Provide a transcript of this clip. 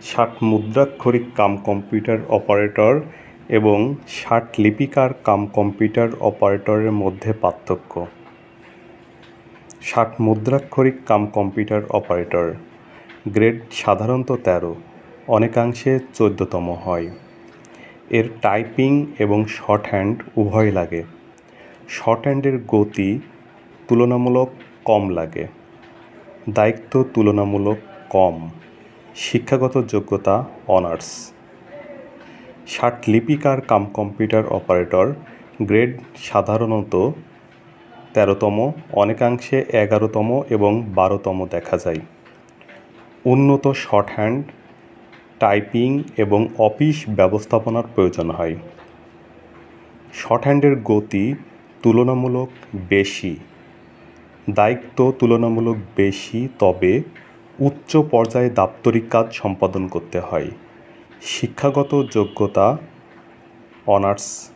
ষাট মুদ্রাক্ষরিক cum computer operator এবং ষাট লিপিকার কাম কম্পিউটার অপারেটরের মধ্যে পার্থক্য। ষাট মুদ্রাক্ষরিক কাম কম্পিউটার অপারেটর গ্রেড সাধারণত 13, অনেকাংশে 14তম হয়। এর টাইপিং এবং শর্টহ্যান্ড উভয় লাগে। শর্টহ্যান্ডের গতি তুলনামূলক কম লাগে। দায়িত্ব তুলনামূলক কম। শিক্ষাগত যোগ্যতা অনার্স। ষাট লিপিকার কাম কম্পিউটার অপারেটর গ্রেড সাধারণত 13তম, অনেকাংশে 11তম এবং 12তম দেখা যায়। উন্নত শর্টহ্যান্ড, টাইপিং এবং অফিস ব্যবস্থাপনার প্রয়োজন হয়। শর্টহ্যান্ডের গতি তুলনামূলক বেশি। দায়িত্ব তুলনামূলক বেশি, তবে উচ্চ পর্যায়ে দাপ্তরিক কাজ সম্পাদন করতে হয়। শিক্ষাগত যোগ্যতা অনার্স